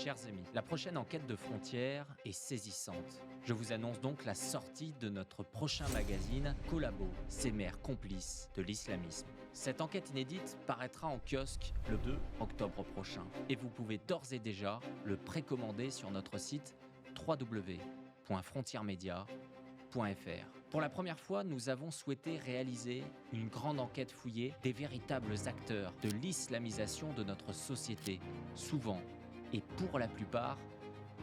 Chers amis, la prochaine enquête de Frontières est saisissante. Je vous annonce donc la sortie de notre prochain magazine Collabo, ces mères complices de l'islamisme. Cette enquête inédite paraîtra en kiosque le 2 octobre prochain et vous pouvez d'ores et déjà le précommander sur notre site www.frontiermedia.fr. Pour la première fois, nous avons souhaité réaliser une grande enquête fouillée des véritables acteurs de l'islamisation de notre société, souvent et pour la plupart,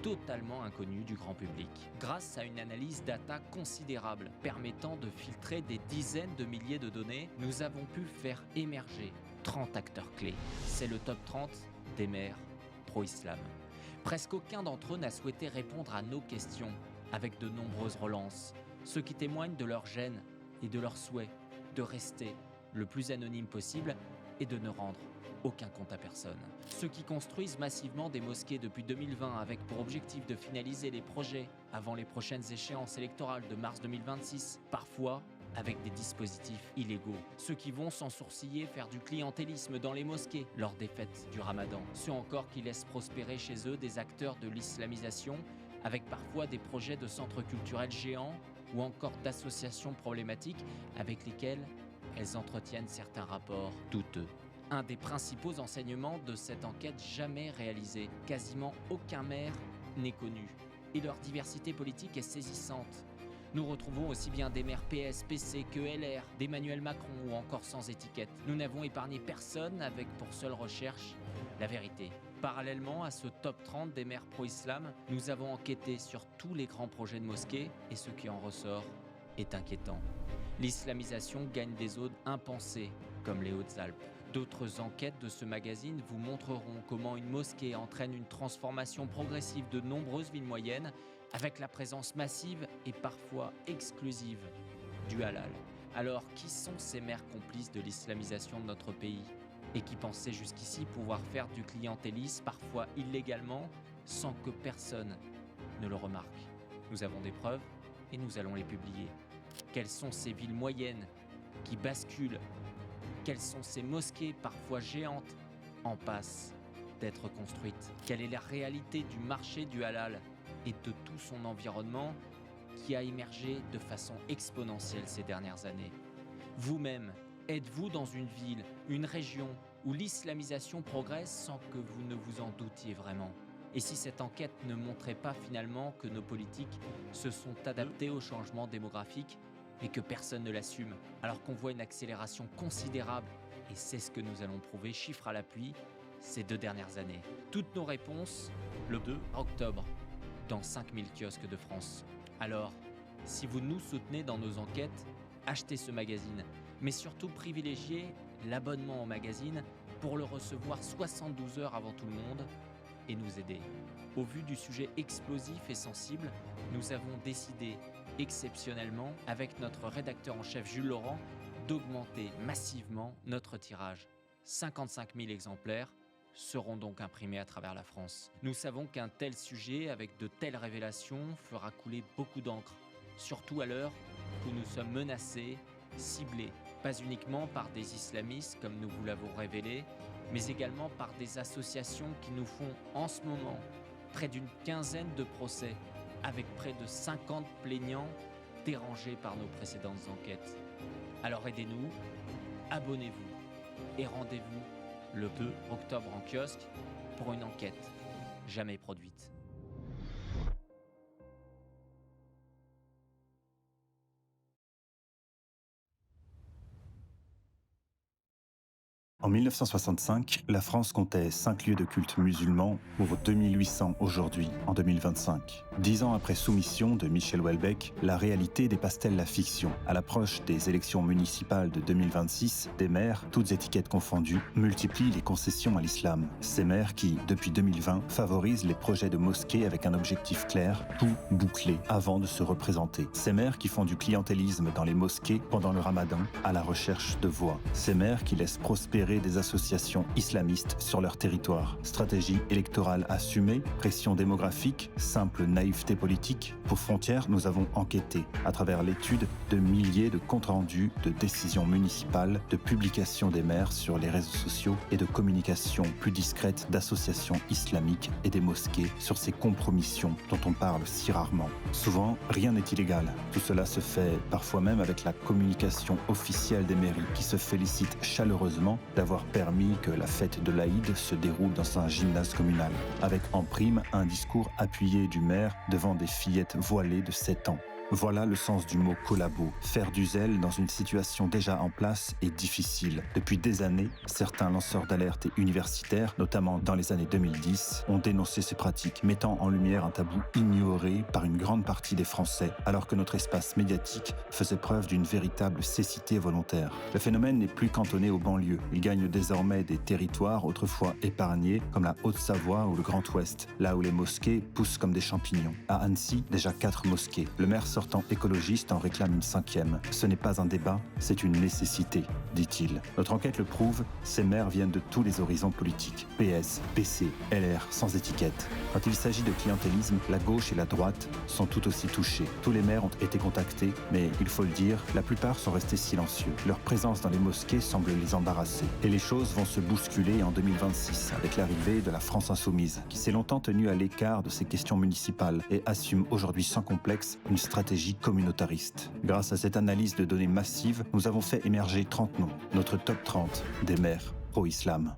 totalement inconnus du grand public. Grâce à une analyse data considérable permettant de filtrer des dizaines de milliers de données, nous avons pu faire émerger 30 acteurs clés. C'est le top 30 des maires pro-islam. Presque aucun d'entre eux n'a souhaité répondre à nos questions avec de nombreuses relances, ce qui témoigne de leur gêne et de leur souhait de rester le plus anonyme possible et de ne rendre aucun compte à personne. Ceux qui construisent massivement des mosquées depuis 2020 avec pour objectif de finaliser les projets avant les prochaines échéances électorales de mars 2026, parfois avec des dispositifs illégaux. Ceux qui vont sans sourciller faire du clientélisme dans les mosquées lors des fêtes du Ramadan. Ceux encore qui laissent prospérer chez eux des acteurs de l'islamisation avec parfois des projets de centres culturels géants ou encore d'associations problématiques avec lesquelles elles entretiennent certains rapports douteux. Un des principaux enseignements de cette enquête jamais réalisée, quasiment aucun maire n'est connu et leur diversité politique est saisissante. Nous retrouvons aussi bien des maires PS, PC que LR, d'Emmanuel Macron ou encore sans étiquette. Nous n'avons épargné personne avec pour seule recherche la vérité. Parallèlement à ce top 30 des maires pro-islam, nous avons enquêté sur tous les grands projets de mosquées et ce qui en ressort est inquiétant. L'islamisation gagne des zones impensées, comme les Hautes-Alpes. D'autres enquêtes de ce magazine vous montreront comment une mosquée entraîne une transformation progressive de nombreuses villes moyennes, avec la présence massive et parfois exclusive du halal. Alors, qui sont ces mères complices de l'islamisation de notre pays et qui pensaient jusqu'ici pouvoir faire du clientélisme, parfois illégalement, sans que personne ne le remarque? Nous avons des preuves et nous allons les publier. Quelles sont ces villes moyennes qui basculent? Quelles sont ces mosquées parfois géantes en passe d'être construites? Quelle est la réalité du marché du halal et de tout son environnement qui a émergé de façon exponentielle ces dernières années? Vous-même, êtes-vous dans une ville, une région où l'islamisation progresse sans que vous ne vous en doutiez vraiment? Et si cette enquête ne montrait pas finalement que nos politiques se sont adaptés au changement démographique et que personne ne l'assume, alors qu'on voit une accélération considérable, et c'est ce que nous allons prouver, chiffres à l'appui, ces 2 dernières années. Toutes nos réponses, le 2 octobre, dans 5000 kiosques de France. Alors, si vous nous soutenez dans nos enquêtes, achetez ce magazine, mais surtout privilégiez l'abonnement au magazine pour le recevoir 72 heures avant tout le monde et nous aider. Au vu du sujet explosif et sensible, nous avons décidé exceptionnellement, avec notre rédacteur en chef Jules Laurent, d'augmenter massivement notre tirage. 55 000 exemplaires seront donc imprimés à travers la France. Nous savons qu'un tel sujet, avec de telles révélations, fera couler beaucoup d'encre, surtout à l'heure où nous sommes menacés, ciblés, pas uniquement par des islamistes comme nous vous l'avons révélé, mais également par des associations qui nous font en ce moment près d'une quinzaine de procès, avec près de 50 plaignants dérangés par nos précédentes enquêtes. Alors aidez-nous, abonnez-vous et rendez-vous le 2 octobre en kiosque pour une enquête jamais produite. En 1965, la France comptait 5 lieux de culte musulmans pour 2800 aujourd'hui, en 2025. 10 ans après Soumission de Michel Houellebecq, la réalité dépasse-t-elle la fiction? À l'approche des élections municipales de 2026, des maires, toutes étiquettes confondues, multiplient les concessions à l'islam. Ces maires qui, depuis 2020, favorisent les projets de mosquées avec un objectif clair, tout boucler avant de se représenter. Ces maires qui font du clientélisme dans les mosquées pendant le ramadan à la recherche de voix. Ces maires qui laissent prospérer créer des associations islamistes sur leur territoire. Stratégie électorale assumée, pression démographique, simple naïveté politique. Pour Frontières, nous avons enquêté, à travers l'étude de milliers de comptes rendus, de décisions municipales, de publications des maires sur les réseaux sociaux et de communications plus discrètes d'associations islamiques et des mosquées sur ces compromissions dont on parle si rarement. Souvent, rien n'est illégal. Tout cela se fait parfois même avec la communication officielle des mairies qui se félicitent chaleureusement d'avoir permis que la fête de l'Aïd se déroule dans un gymnase communal, avec en prime un discours appuyé du maire devant des fillettes voilées de 7 ans. Voilà le sens du mot collabo. Faire du zèle dans une situation déjà en place est difficile. Depuis des années, certains lanceurs d'alerte et universitaires, notamment dans les années 2010, ont dénoncé ces pratiques, mettant en lumière un tabou ignoré par une grande partie des Français, alors que notre espace médiatique faisait preuve d'une véritable cécité volontaire. Le phénomène n'est plus cantonné aux banlieues. Il gagne désormais des territoires autrefois épargnés, comme la Haute-Savoie ou le Grand Ouest, là où les mosquées poussent comme des champignons. À Annecy, déjà 4 mosquées. Le maire sortant écologiste en réclame une 5e. Ce n'est pas un débat, c'est une nécessité, dit-il. Notre enquête le prouve, ces maires viennent de tous les horizons politiques. PS, PC, LR, sans étiquette. Quand il s'agit de clientélisme, la gauche et la droite sont tout aussi touchés. Tous les maires ont été contactés, mais il faut le dire, la plupart sont restés silencieux. Leur présence dans les mosquées semble les embarrasser. Et les choses vont se bousculer en 2026, avec l'arrivée de la France insoumise, qui s'est longtemps tenue à l'écart de ces questions municipales et assume aujourd'hui sans complexe une stratégie communautariste. Grâce à cette analyse de données massive, nous avons fait émerger 30 noms, notre top 30 des maires pro-islam.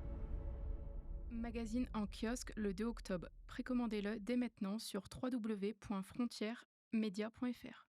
Magazine en kiosque le 2 octobre. Précommandez-le dès maintenant sur www.frontieresmedia.fr.